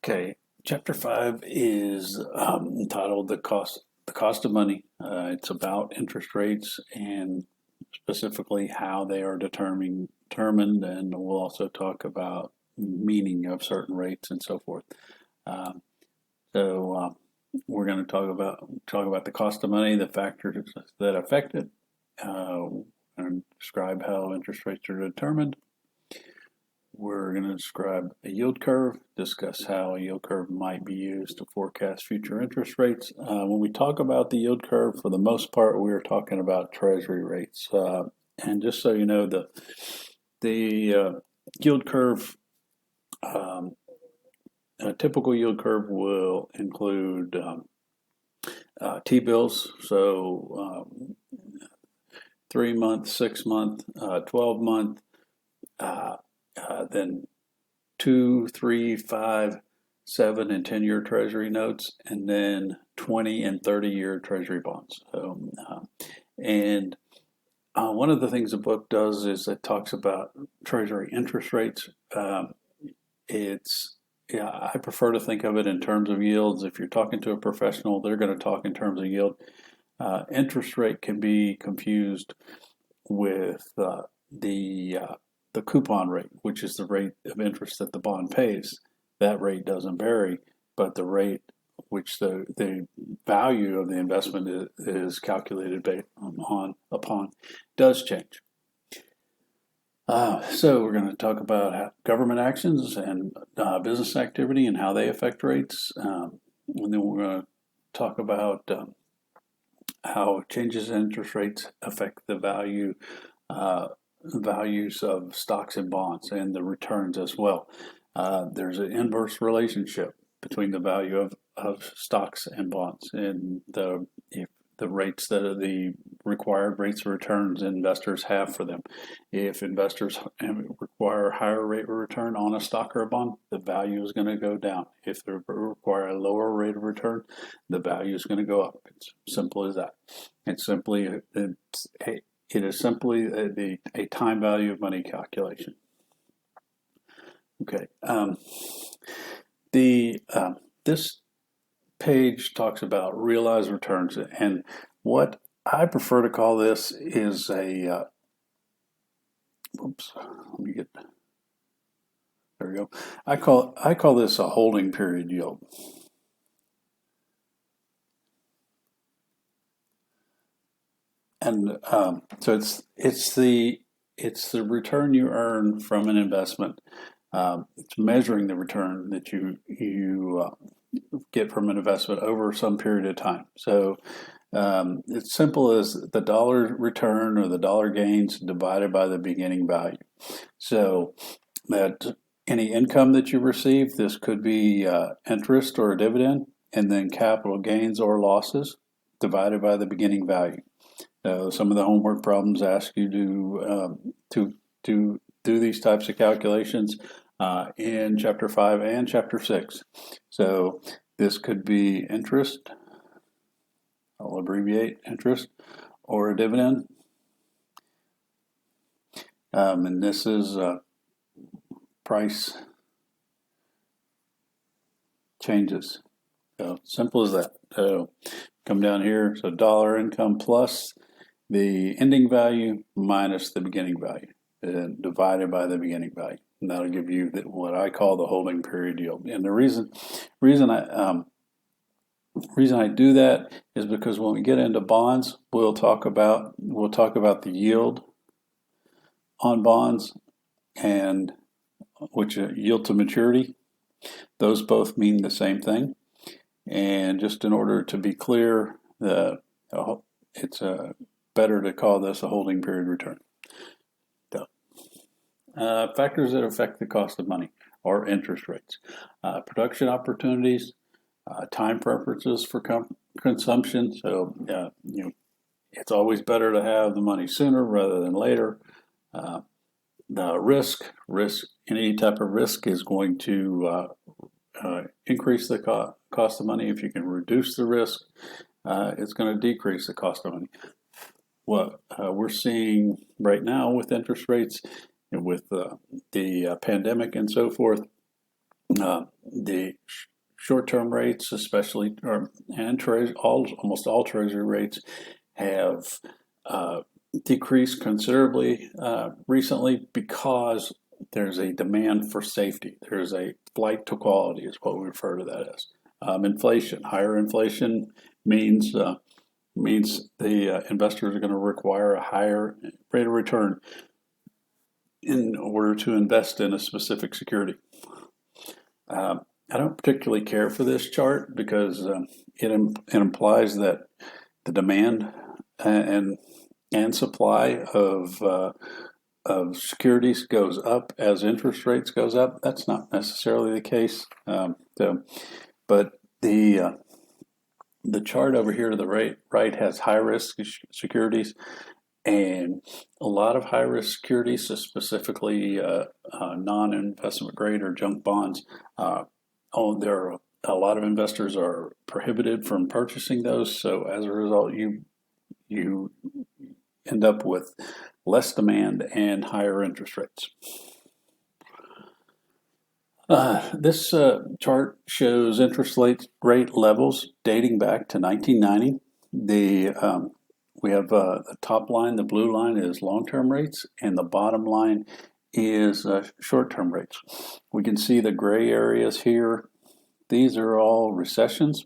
Okay, Chapter 5 is entitled the cost of money. It's about interest rates and specifically how they are determined, and we'll also talk about meaning of certain rates and so forth. Um, so we're going to talk about the cost of money, the factors that affect it, and describe how interest rates are determined. We're going to describe a yield curve, discuss how a yield curve might be used to forecast future interest rates. When we talk about the yield curve, for the most part, we're talking about treasury rates. And just so you know, the yield curve, a typical yield curve will include T-bills, so 3-month, 6-month, 12-month, then 2, 3, 5, 7, and 10-year Treasury notes, and then 20 and 30-year Treasury bonds. And one of the things the book does is it talks about Treasury interest rates. I prefer to think of it in terms of yields. If you're talking to a professional, they're going to talk in terms of yield. Interest rate can be confused with the coupon rate, which is the rate of interest that the bond pays. That rate doesn't vary, but the rate which the value of the investment is calculated based upon does change. So we're going to talk about government actions and business activity and how they affect rates. And then we're going to talk about how changes in interest rates affect the values of stocks and bonds and the returns as well. There's an inverse relationship between the value of stocks and bonds and the rates that are the required rates of returns investors have for them. If investors require a higher rate of return on a stock or a bond, the value is going to go down. If they require a lower rate of return, the value is going to go up. It's simple as that. It is simply a time value of money calculation. Okay. This page talks about realized returns, and what I prefer to call this is a let me get there we go. I call this a holding period yield. And so it's the return you earn from an investment. It's measuring the return that you get from an investment over some period of time. So it's simple as the dollar return or the dollar gains divided by the beginning value. So that any income that you receive, this could be interest or a dividend, and then capital gains or losses divided by the beginning value. Some of the homework problems ask you to do these types of calculations in Chapter 5 and Chapter 6. So this could be interest, I'll abbreviate interest, or a dividend. And this is price changes. So simple as that. So come down here, so dollar income plus the ending value minus the beginning value, and divided by the beginning value. And that'll give you what I call the holding period yield. And the reason I do that is because when we get into bonds, we'll talk about the yield on bonds and which yield to maturity. Those both mean the same thing. And just in order to be clear, it's better to call this a holding period return. Factors that affect the cost of money or interest rates. Production opportunities, time preferences for consumption. So, it's always better to have the money sooner rather than later. The risk, any type of risk is going to increase the cost of money. If you can reduce the risk, it's going to decrease the cost of money. What we're seeing right now with interest rates, with the pandemic and so forth, the short-term rates, especially, almost all treasury rates have decreased considerably recently because there's a demand for safety. There's a flight to quality, is what we refer to that as. Inflation, higher inflation means the investors are going to require a higher rate of return in order to invest in a specific security. I don't particularly care for this chart because it implies that the demand and supply of securities goes up as interest rates goes up. That's not necessarily the case. But the chart over here to the right has high risk securities, and a lot of high risk securities, so specifically non-investment grade or junk bonds. There are a lot of investors are prohibited from purchasing those. So as a result, you end up with less demand and higher interest rates. This chart shows interest rate levels dating back to 1990. We have the top line, the blue line, is long-term rates, and the bottom line is short-term rates. We can see the gray areas here. These are all recessions.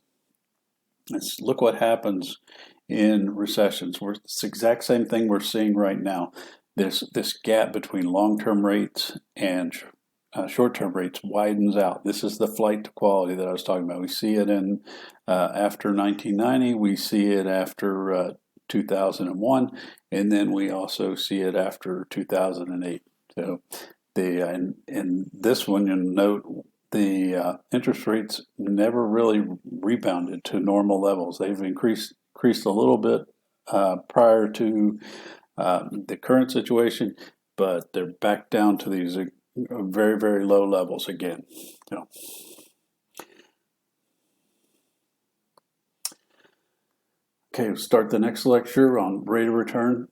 Look what happens in recessions. It's the exact same thing we're seeing right now. This gap between long-term rates and short-term rates widens out. This is the flight to quality that I was talking about. We see it in after 1990. We see it after 2001, and then we also see it after 2008. So in this one, you'll note the interest rates never really rebounded to normal levels. They've increased a little bit prior to the current situation, but they're back down to these very, very low levels again. So. Okay, we'll start the next lecture on rate of return.